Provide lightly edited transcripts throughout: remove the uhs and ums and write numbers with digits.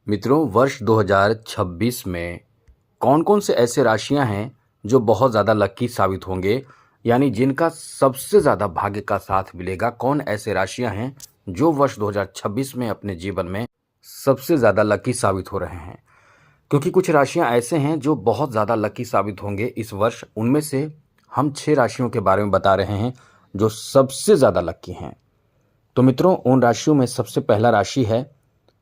मित्रों, वर्ष 2026 में कौन-कौन से ऐसे राशियां हैं जो बहुत ज़्यादा लकी साबित होंगे, यानी जिनका सबसे ज़्यादा भाग्य का साथ मिलेगा। कौन ऐसे राशियां हैं जो वर्ष 2026 में अपने जीवन में सबसे ज़्यादा लकी साबित हो रहे हैं। क्योंकि कुछ राशियां ऐसे हैं जो बहुत ज़्यादा लकी साबित होंगे इस वर्ष। उनमें से हम 6 राशियों के बारे में बता रहे हैं जो सबसे ज़्यादा लकी हैं। तो मित्रों, उन राशियों में सबसे पहला राशि है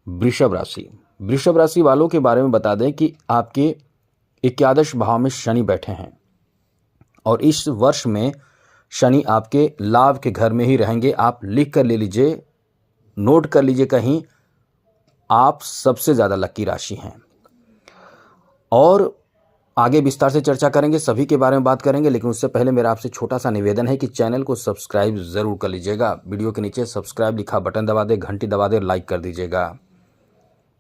वृषभ राशि। वृषभ राशि वालों के बारे में बता दें कि आपके एकादश भाव में शनि बैठे हैं और इस वर्ष में शनि आपके लाभ के घर में ही रहेंगे। आप लिख कर ले लीजिए, नोट कर लीजिए कहीं, आप सबसे ज़्यादा लकी राशि हैं। और आगे विस्तार से चर्चा करेंगे, सभी के बारे में बात करेंगे, लेकिन उससे पहले मेरा आपसे छोटा सा निवेदन है कि चैनल को सब्सक्राइब ज़रूर कर लीजिएगा। वीडियो के नीचे सब्सक्राइब लिखा बटन दबा दे, घंटी दबा दे, लाइक कर दीजिएगा।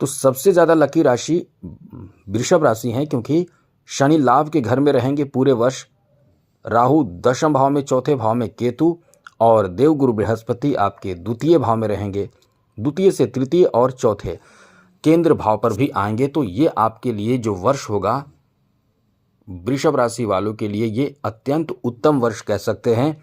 तो सबसे ज़्यादा लकी राशि वृषभ राशि है, क्योंकि शनि लाभ के घर में रहेंगे पूरे वर्ष, राहु दशम भाव में, चौथे भाव में केतु, और देवगुरु बृहस्पति आपके द्वितीय भाव में रहेंगे। द्वितीय से तृतीय और चौथे केंद्र भाव पर भी आएंगे। तो ये आपके लिए जो वर्ष होगा, वृषभ राशि वालों के लिए ये अत्यंत उत्तम वर्ष कह सकते हैं।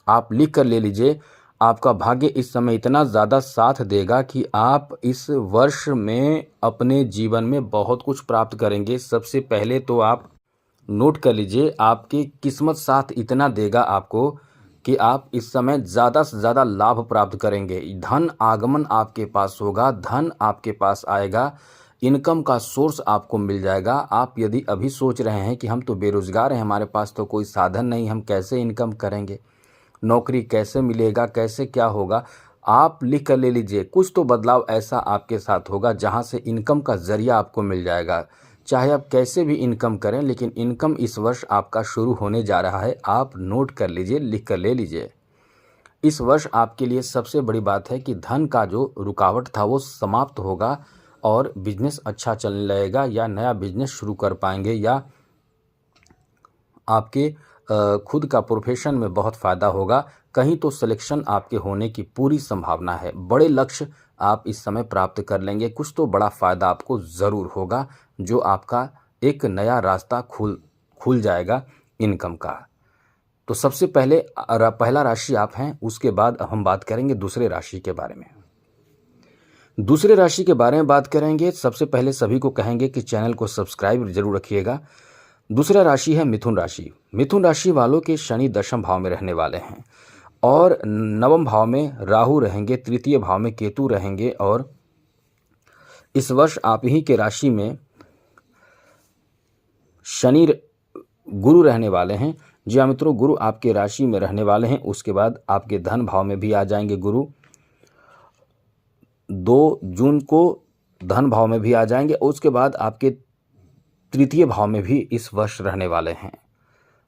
आप लिख कर ले लीजिए, आपका भाग्य इस समय इतना ज़्यादा साथ देगा कि आप इस वर्ष में अपने जीवन में बहुत कुछ प्राप्त करेंगे। सबसे पहले तो आप नोट कर लीजिए, आपकी किस्मत साथ इतना देगा आपको कि आप इस समय ज़्यादा से ज़्यादा लाभ प्राप्त करेंगे। धन आगमन आपके पास होगा, धन आपके पास आएगा, इनकम का सोर्स आपको मिल जाएगा। आप यदि अभी सोच रहे हैं कि हम तो बेरोज़गार हैं, हमारे पास तो कोई साधन नहीं, हम कैसे इनकम करेंगे, नौकरी कैसे मिलेगा, कैसे क्या होगा, आप लिख कर ले लीजिए, कुछ तो बदलाव ऐसा आपके साथ होगा जहां से इनकम का ज़रिया आपको मिल जाएगा। चाहे आप कैसे भी इनकम करें, लेकिन इनकम इस वर्ष आपका शुरू होने जा रहा है। आप नोट कर लीजिए, लिख कर ले लीजिए। इस वर्ष आपके लिए सबसे बड़ी बात है कि धन का जो रुकावट था वो समाप्त होगा और बिजनेस अच्छा चलने लगेगा, या नया बिजनेस शुरू कर पाएंगे, या आपके खुद का प्रोफेशन में बहुत फ़ायदा होगा। कहीं तो सिलेक्शन आपके होने की पूरी संभावना है। बड़े लक्ष्य आप इस समय प्राप्त कर लेंगे। कुछ तो बड़ा फ़ायदा आपको ज़रूर होगा, जो आपका एक नया रास्ता खुल जाएगा इनकम का। तो सबसे पहले पहला राशि आप हैं। उसके बाद हम बात करेंगे दूसरे राशि के बारे में। दूसरे राशि के बारे में बात करेंगे, सबसे पहले सभी को कहेंगे कि चैनल को सब्सक्राइब जरूर रखिएगा। दूसरा राशि है मिथुन राशि। मिथुन राशि वालों के शनि दशम भाव में रहने वाले हैं और नवम भाव में राहु रहेंगे, तृतीय भाव में केतु रहेंगे, और इस वर्ष आप ही के राशि में शनि गुरु रहने वाले हैं। जी हाँ मित्रों, गुरु आपके राशि में रहने वाले हैं। उसके बाद आपके धन भाव में भी आ जाएंगे गुरु। 2 जून को धन भाव में भी आ जाएंगे। उसके बाद आपके तृतीय भाव में भी इस वर्ष रहने वाले हैं।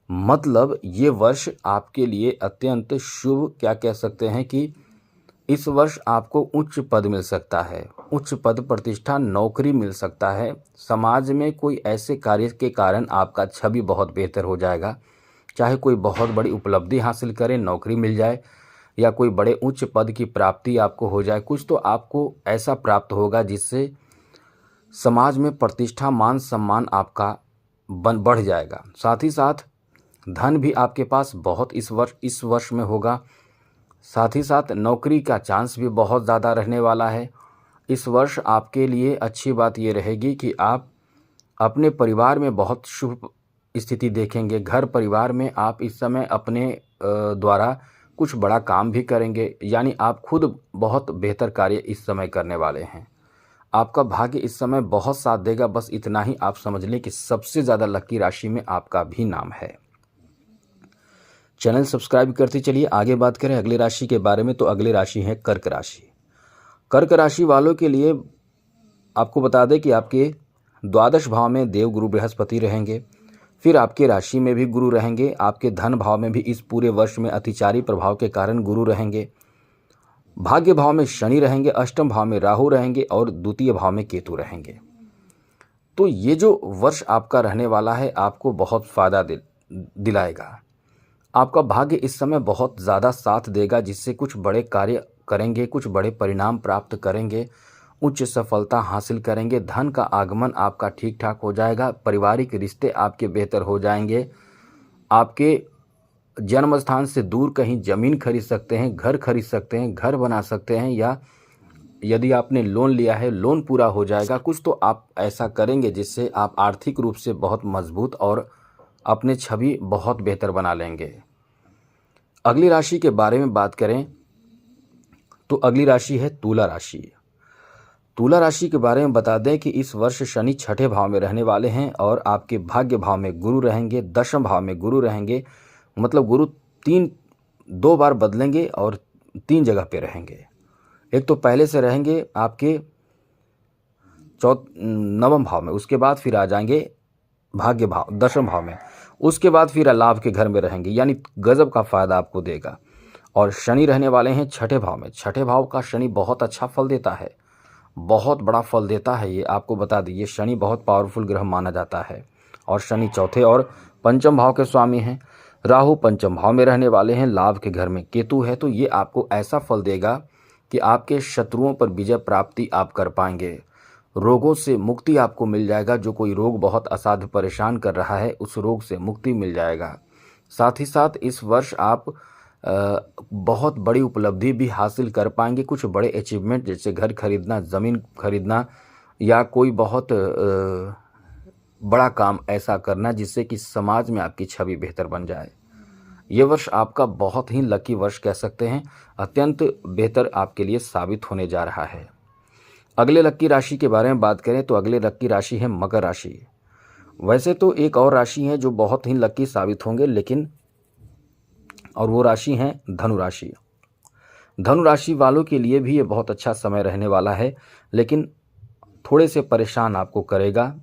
मतलब ये वर्ष आपके लिए अत्यंत शुभ, क्या कह सकते हैं कि इस वर्ष आपको उच्च पद मिल सकता है, उच्च पद प्रतिष्ठा, नौकरी मिल सकता है। समाज में कोई ऐसे कार्य के कारण आपका छवि बहुत बेहतर हो जाएगा। चाहे कोई बहुत बड़ी उपलब्धि हासिल करें, नौकरी मिल जाए, या कोई बड़े उच्च पद की प्राप्ति आपको हो जाए, कुछ तो आपको ऐसा प्राप्त होगा जिससे समाज में प्रतिष्ठा, मान सम्मान आपका बढ़ जाएगा। साथ ही साथ धन भी आपके पास बहुत इस वर्ष में होगा। साथ ही साथ नौकरी का चांस भी बहुत ज़्यादा रहने वाला है। इस वर्ष आपके लिए अच्छी बात ये रहेगी कि आप अपने परिवार में बहुत शुभ स्थिति देखेंगे। घर परिवार में आप इस समय अपने द्वारा कुछ बड़ा काम भी करेंगे, यानी आप खुद बहुत बेहतर कार्य इस समय करने वाले हैं। आपका भाग्य इस समय बहुत साथ देगा। बस इतना ही आप समझ लें कि सबसे ज़्यादा लकी राशि में आपका भी नाम है। चैनल सब्सक्राइब करते चलिए। आगे बात करें अगली राशि के बारे में, तो अगली राशि है कर्क राशि। कर्क राशि वालों के लिए आपको बता दें कि आपके द्वादश भाव में देवगुरु बृहस्पति रहेंगे, फिर आपके राशि में भी गुरु रहेंगे, आपके धन भाव में भी इस पूरे वर्ष में अतिचारी प्रभाव के कारण गुरु रहेंगे, भाग्य भाव में शनि रहेंगे, अष्टम भाव में राहु रहेंगे और द्वितीय भाव में केतु रहेंगे। तो ये जो वर्ष आपका रहने वाला है आपको बहुत फायदा दिलाएगा। आपका भाग्य इस समय बहुत ज़्यादा साथ देगा, जिससे कुछ बड़े कार्य करेंगे, कुछ बड़े परिणाम प्राप्त करेंगे। उच्च सफलता हासिल करेंगे। धन का आगमन आपका ठीक ठाक हो जाएगा। पारिवारिक रिश्ते आपके बेहतर हो जाएंगे। आपके जन्म स्थान से दूर कहीं ज़मीन खरीद सकते हैं, घर खरीद सकते हैं, घर बना सकते हैं, या यदि आपने लोन लिया है लोन पूरा हो जाएगा। कुछ तो आप ऐसा करेंगे जिससे आप आर्थिक रूप से बहुत मजबूत और अपने छवि बहुत बेहतर बना लेंगे। अगली राशि के बारे में बात करें तो अगली राशि है तुला राशि। तुला राशि के बारे में बता दें कि इस वर्ष शनि छठे भाव में रहने वाले हैं और आपके भाग्य भाव में गुरु रहेंगे, दशम भाव में गुरु रहेंगे। मतलब गुरु दो बार बदलेंगे और 3 जगह पे रहेंगे। एक तो पहले से रहेंगे आपके नवम भाव में, उसके बाद फिर आ जाएंगे भाग्य भाव दशम भाव में, उसके बाद फिर लाभ के घर में रहेंगे, यानी गजब का फायदा आपको देगा। और शनि रहने वाले हैं छठे भाव में। छठे भाव का शनि बहुत अच्छा फल देता है, बहुत बड़ा फल देता है। ये आपको बता दीजिए, शनि बहुत पावरफुल ग्रह माना जाता है। और शनि चौथे और पंचम भाव के स्वामी हैं। राहु पंचम भाव में रहने वाले हैं, लाभ के घर में केतु है। तो ये आपको ऐसा फल देगा कि आपके शत्रुओं पर विजय प्राप्ति आप कर पाएंगे। रोगों से मुक्ति आपको मिल जाएगा। जो कोई रोग बहुत असाध्य परेशान कर रहा है, उस रोग से मुक्ति मिल जाएगा। साथ ही साथ इस वर्ष आप बहुत बड़ी उपलब्धि भी हासिल कर पाएंगे। कुछ बड़े अचीवमेंट जैसे घर खरीदना, ज़मीन खरीदना, या कोई बहुत बड़ा काम ऐसा करना जिससे कि समाज में आपकी छवि बेहतर बन जाए। ये वर्ष आपका बहुत ही लकी वर्ष कह सकते हैं। अत्यंत बेहतर आपके लिए साबित होने जा रहा है। अगले लकी राशि के बारे में बात करें तो अगले लकी राशि है मकर राशि। वैसे तो एक और राशि है जो बहुत ही लकी साबित होंगे, लेकिन और वो राशि है धनु राशि। धनु राशि वालों के लिए भी ये बहुत अच्छा समय रहने वाला है, लेकिन थोड़े से परेशान आपको करेगा,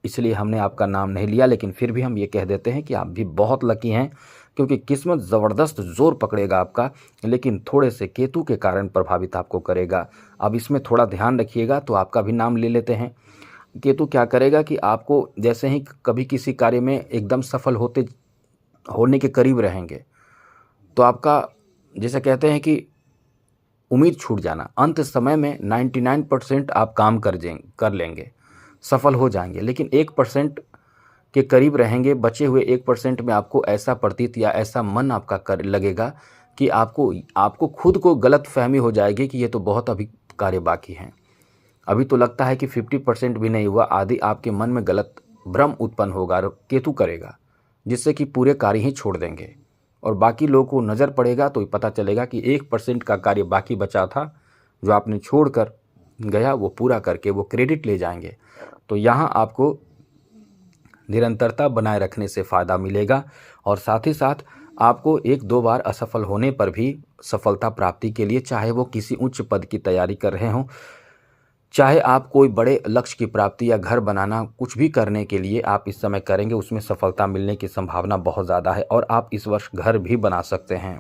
इसलिए हमने आपका नाम नहीं लिया। लेकिन फिर भी हम ये कह देते हैं कि आप भी बहुत लकी हैं, क्योंकि किस्मत ज़बरदस्त जोर पकड़ेगा आपका, लेकिन थोड़े से केतु के कारण प्रभावित आपको करेगा। अब इसमें थोड़ा ध्यान रखिएगा। तो आपका भी नाम ले लेते हैं। केतु क्या करेगा कि आपको जैसे ही कभी किसी कार्य में एकदम सफल होने के करीब रहेंगे, तो आपका जैसे कहते हैं कि उम्मीद छूट जाना, अंत समय में 99% आप काम कर लेंगे, सफल हो जाएंगे, लेकिन 1% के करीब रहेंगे। बचे हुए 1% में आपको ऐसा प्रतीत या ऐसा मन आपका कर लगेगा कि आपको खुद को गलत फहमी हो जाएगी कि ये तो बहुत अभी कार्य बाकी हैं। अभी तो लगता है कि 50% भी नहीं हुआ। आदि आपके मन में गलत भ्रम उत्पन्न होगा, केतु करेगा, जिससे कि पूरे कार्य ही छोड़ देंगे और बाकी लोगों को नज़र पड़ेगा तो पता चलेगा कि 1% का कार्य बाकी बचा था, जो आपने छोड़ कर गया वो पूरा करके वो क्रेडिट ले जाएंगे। तो यहाँ आपको निरंतरता बनाए रखने से फ़ायदा मिलेगा और साथ ही साथ आपको 1-2 बार असफल होने पर भी सफलता प्राप्ति के लिए, चाहे वो किसी उच्च पद की तैयारी कर रहे हों, चाहे आप कोई बड़े लक्ष्य की प्राप्ति या घर बनाना, कुछ भी करने के लिए आप इस समय करेंगे, उसमें सफलता मिलने की संभावना बहुत ज़्यादा है और आप इस वर्ष घर भी बना सकते हैं।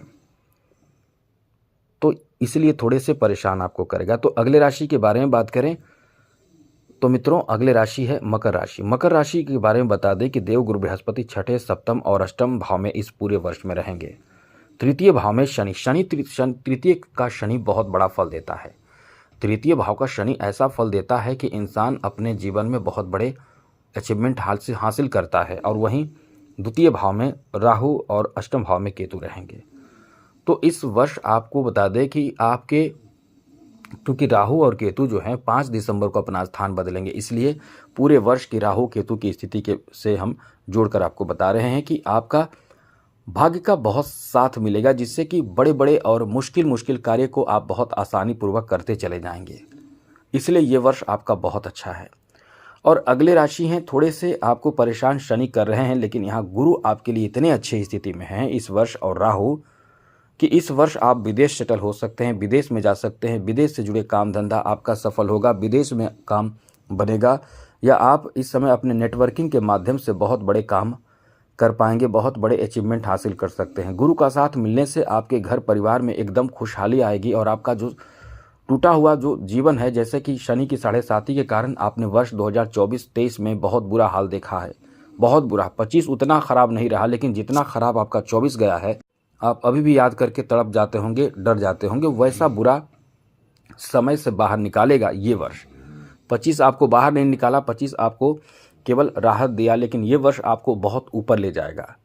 तो इसलिए थोड़े से परेशान आपको करेगा। तो अगले राशि के बारे में बात करें तो मित्रों, अगले राशि है मकर राशि। मकर राशि के बारे में बता दें कि देवगुरु बृहस्पति छठे, सप्तम और अष्टम भाव में इस पूरे वर्ष में रहेंगे। तृतीय भाव में शनि तृतीय का शनि बहुत बड़ा फल देता है। तृतीय भाव का शनि ऐसा फल देता है कि इंसान अपने जीवन में बहुत बड़े अचीवमेंट हासिल करता है। और वहीं द्वितीय भाव में राहु और अष्टम भाव में केतु रहेंगे। तो इस वर्ष आपको बता दें कि आपके, क्योंकि राहु और केतु जो हैं 5 दिसंबर को अपना स्थान बदलेंगे, इसलिए पूरे वर्ष की राहु केतु की स्थिति से हम जोड़कर आपको बता रहे हैं कि आपका भाग्य का बहुत साथ मिलेगा, जिससे कि बड़े बड़े और मुश्किल कार्य को आप बहुत आसानी पूर्वक करते चले जाएंगे। इसलिए ये वर्ष आपका बहुत अच्छा है। और अगले राशि हैं, थोड़े से आपको परेशान शनि कर रहे हैं, लेकिन यहाँ गुरु आपके लिए इतने अच्छे स्थिति में हैं इस वर्ष और राहु, कि इस वर्ष आप विदेश सेटल हो सकते हैं, विदेश में जा सकते हैं। विदेश से जुड़े काम धंधा आपका सफल होगा, विदेश में काम बनेगा, या आप इस समय अपने नेटवर्किंग के माध्यम से बहुत बड़े काम कर पाएंगे, बहुत बड़े अचीवमेंट हासिल कर सकते हैं। गुरु का साथ मिलने से आपके घर परिवार में एकदम खुशहाली आएगी और आपका जो टूटा हुआ जो जीवन है, जैसे कि शनि की 7.5 के कारण आपने वर्ष 2024-23 में बहुत बुरा हाल देखा है, बहुत बुरा। 25 उतना ख़राब नहीं रहा, लेकिन जितना ख़राब आपका 24 गया है, आप अभी भी याद करके तड़प जाते होंगे, डर जाते होंगे। वैसा बुरा समय से बाहर निकालेगा ये वर्ष। 25 आपको बाहर नहीं निकाला, 25 आपको केवल राहत दिया, लेकिन ये वर्ष आपको बहुत ऊपर ले जाएगा।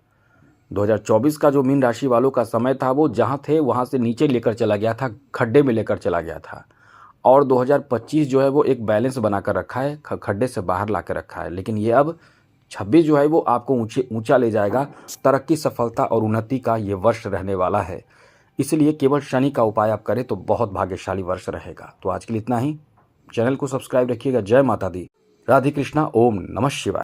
2024 का जो मीन राशि वालों का समय था वो जहाँ थे वहाँ से नीचे लेकर चला गया था, खड्डे में लेकर चला गया था। और 2025 जो है वो एक बैलेंस बनाकर रखा है, खड्डे से बाहर ला कर रखा है। लेकिन ये अब 26 जो है वो आपको ऊंचा ले जाएगा। तरक्की, सफलता और उन्नति का ये वर्ष रहने वाला है। इसलिए केवल शनि का उपाय आप करें तो बहुत भाग्यशाली वर्ष रहेगा। तो आज के लिए इतना ही। चैनल को सब्सक्राइब रखिएगा। जय माता दी, राधे कृष्णा, ओम नमः शिवाय।